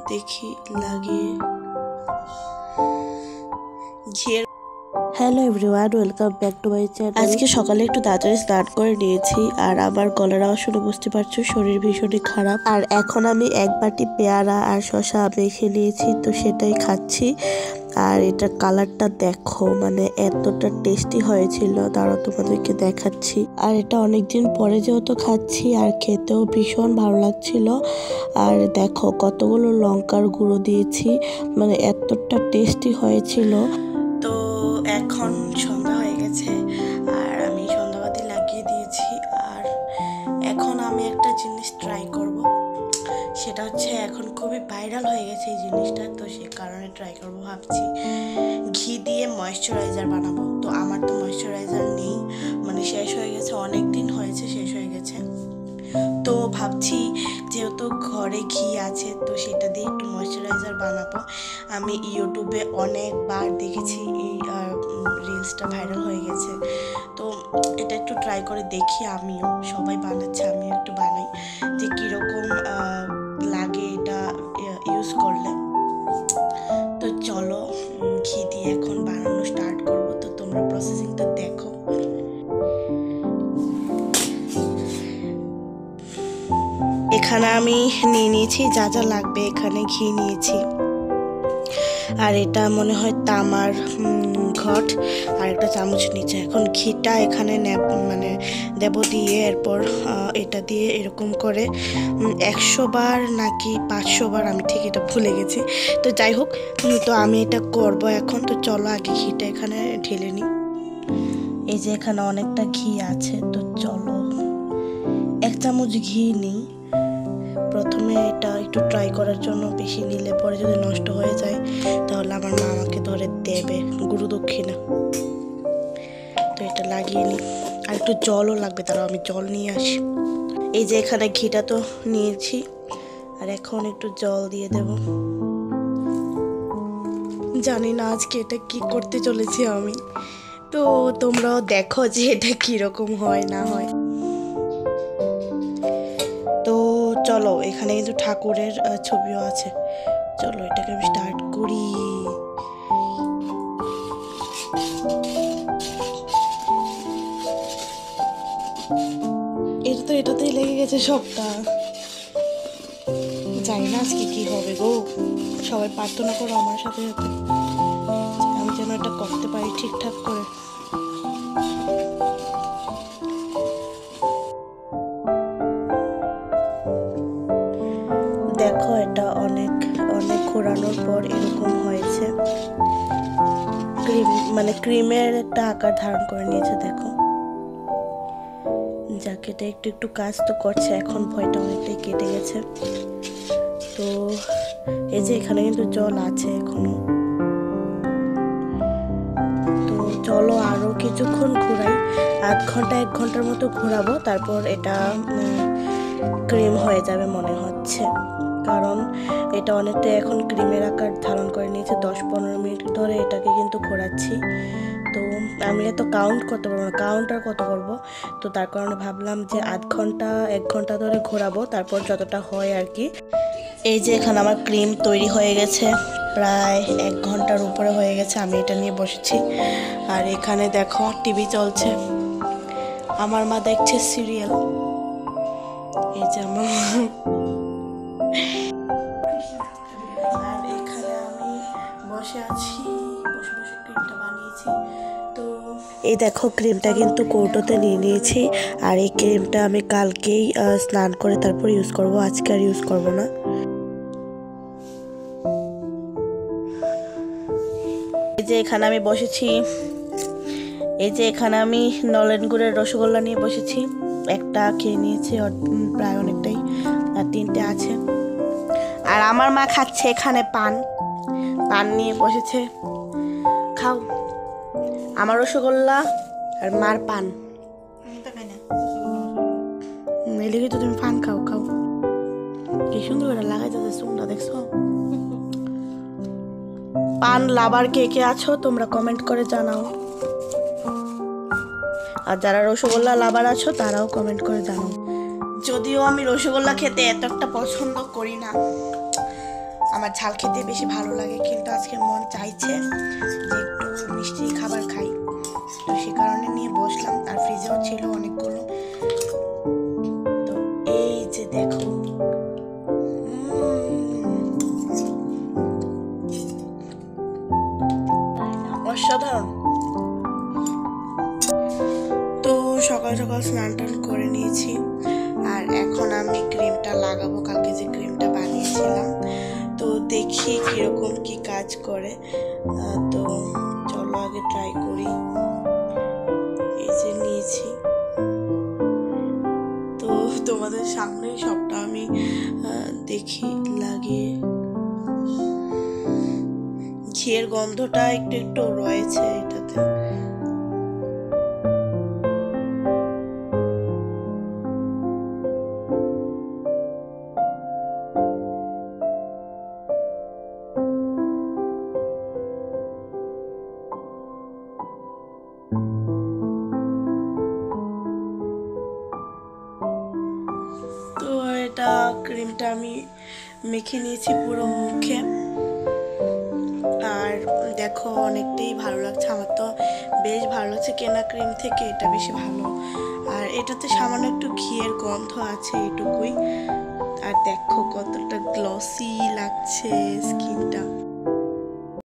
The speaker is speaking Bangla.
দেখি লাগিয়ে ঘিয়ের। Hello everyone, welcome back to my channel. আজকে সকালে একটু তাড়াতাড়ি স্নান করে নিয়েছি আর আমার গলার আওয়াজ শুনে বুঝতে পারছো শরীর ভীষণই খারাপ। আর এখন আমি এক বাটি পেয়ারা আর শসা মেখে নিয়েছি, তো সেটাই খাচ্ছি। আর এটার কালারটা দেখো, মানে এতটা টেস্টি হয়েছিল, তারা তোমাদেরকে দেখাচ্ছি। আর এটা অনেকদিন পরে যেহেতু খাচ্ছি আর খেতেও ভীষণ ভালো লাগছিল। আর দেখো কতগুলো লঙ্কার গুঁড়ো দিয়েছি, মানে এতটা টেস্টি হয়েছিল। তো এখন সন্ধ্যা হয়ে গেছে আর আমি সন্ধ্যাবাতি লাগিয়ে দিয়েছি। আর এখন আমি একটা জিনিস ট্রাই করব, সেটা হচ্ছে এখন খুবই ভাইরাল হয়ে গেছে এই জিনিসটা, তো সে কারণে ট্রাই করব ভাবছি। ঘি দিয়ে ময়েশ্চারাইজার বানাবো। তো আমার তো ময়েশ্চারাইজার নেই, মানে শেষ হয়ে গেছে, অনেক দিন হয়েছে শেষ হয়ে গেছে। তো ভাবছি যেহেতু ঘরে ঘি আছে তো সেটা দিয়ে একটু ময়েশ্চারাইজার বানাবো। আমি ইউটিউবে অনেকবার দেখেছি, এই রিলসটা ভাইরাল হয়ে গেছে, তো এটা একটু ট্রাই করে দেখি। আমিও, সবাই বানাচ্ছে, আমিও একটু বানাই যে কীরকম লাগে এটা ইউজ করলে। তো চলো ঘি দিয়ে এখন বানানো স্টার্ট করব। তো তোমরা প্রসেসিংটা দেখো। এখানে আমি নিয়ে নিয়েছি যা যা লাগবে। এখানে ঘি নিয়েছি, আর এটা মনে হয় তামার ঘট, আর একটা চামচ নিচে। এখন ঘিটা এখানে মানে দেব দিয়ে, এরপর এটা দিয়ে এরকম করে 100 বার নাকি 500 বার, আমি ঠিক এটা ভুলে গেছি। তো যাই হোক, তো আমি এটা করব এখন। তো চলো আগে ঘিটা এখানে ঢেলে নিই। এই যে এখানে অনেকটা ঘি আছে, তো চলো 1 চামচ ঘি নিই প্রথমে। এটা একটু ট্রাই করার জন্য, বেশি নিলে পরে যদি নষ্ট হয়ে যায় তাহলে আমার মা আমাকে ধরে দেবে, গুরু দক্ষিণা। তো এটা লাগিয়ে নিই, আর একটু জলও লাগবে, তারাও আমি জল নিয়ে আসি। এই যে এখানে ঘিটা তো নিয়েছি, আর এখন একটু জল দিয়ে দেব। জানি না আজকে এটা কি করতে চলেছি আমি, তো তোমরাও দেখো যে এটা কিরকম হয় না হয়। তো চলো, এখানে কিন্তু ঠাকুরের ছবিও আছে। চলো এটাকে আমি স্টার্ট করি। এটা তো এটাতেই লেগে গেছে সবটা। জানি না আজকে কি হবে গো, সবাই প্রার্থনা করো আমার সাথে সাথে, আমি যেন এটা করতে পারি ঠিকঠাক করে। দেখো এটা অনেক অনেক ঘোরানোর পর এরকম হয়েছে, ক্রিম মানে ক্রিমের একটা আকার ধারণ করে নিয়েছে। দেখো জ্যাকেটে একটু একটু কাজ তো করছে, এখন ভয়টা অনেকটাই কেটে গেছে। তো এই যে এখানে কিন্তু জল আছে এখনো। তো চলো আরো কিছুক্ষণ ঘোরাই, 1 ঘন্টা 1 ঘন্টার মতো ঘোরাবো, তারপর এটা ক্রিম হয়ে যাবে মনে হচ্ছে। কারণ এটা অনেকটা এখন ক্রিমের আকার ধারণ করে নিয়েছে। 10-15 মিনিট ধরে এটাকে কিন্তু ঘোরাচ্ছি। তো আমি এত কাউন্ট করতে পারবো না, কাউন্ট আর কত করবো। তো তার কারণে ভাবলাম যে 1 ঘন্টা 1 ঘন্টা ধরে ঘোরাবো, তারপর যতটা হয় আর কি। এই যে এখানে আমার ক্রিম তৈরি হয়ে গেছে, প্রায় 1 ঘন্টার উপরে হয়ে গেছে। আমি এটা নিয়ে বসেছি, আর এখানে দেখো টিভি চলছে, আমার মা দেখছে সিরিয়াল। এই যে আমার, আর এখানে আমি বসে আছি, বসে বসে ক্রিমটা বানিয়েছি। তো এই দেখো ক্রিমটা কিন্তু কৌটোতে নিয়ে নিয়েছি, আর এই ক্রিমটা আমি কালকেই স্নান করে তারপর ইউজ করব, আজকে আর ইউজ করব না। এই যে এখানে আমি বসেছি, এই যে এখানে আমি নলেন গুড়ের রসগোল্লা নিয়ে বসেছি। একটা খেয়ে নিয়েছি, প্রায় অনেকটাই, আর 3টে আছে। আর আমার মা খাচ্ছে এখানে পান নিয়ে বসেছে। খাও, আমার রসগোল্লা আর মার পান। এলিগে তো তুমি পান খাও, খাও। কি সুন্দর করে লাগাইতে সুন্দর, দেখছো? পান লাভার কে কে আছো তোমরা কমেন্ট করে জানাও, আর যারা রসগোল্লা লাভার আছো তারাও কমেন্ট করে জানাও। যদিও আমি রসগোল্লা খেতে এত একটা পছন্দ করি না, আমার ঝাল খেতে বেশি ভালো লাগে, কিন্তু আজকে মন চাইছে যে একটু মিষ্টি খাবার খাই, তো সে কারণে নিয়ে বসলাম। আর ফ্রিজেও ছিল অনেকগুলো। তো এই যে দেখো, অসাধারণ। তো সকাল সকাল স্নান টান করে নিয়েছি, আর এখন আমি ক্রিমটা লাগাবো, কালকে যে ক্রিমটা বানিয়েছিলাম। তো দেখি কিরকম কি কাজ করে। তো চলো আগে ট্রাই করি। এই যে নিয়েছি, তো তোমাদের সামনে সবটা আমি দেখি লাগিয়ে। ঘিয়ের গন্ধটা একটু একটু রয়েছে এটাতে। তো এটা ক্রিমটা আমি মেখে নিয়েছি পুরো মুখে, আর দেখো অনেকটাই ভালো লাগছে। আমার তো বেশ ভালো লাগছে, কেনা ক্রিম থেকে এটা বেশি ভালো। আর এটাতে সামান্য একটু ঘিয়ের গন্ধ আছে, এটুকুই। আর দেখো কতটা গ্লসি লাগছে স্কিনটা।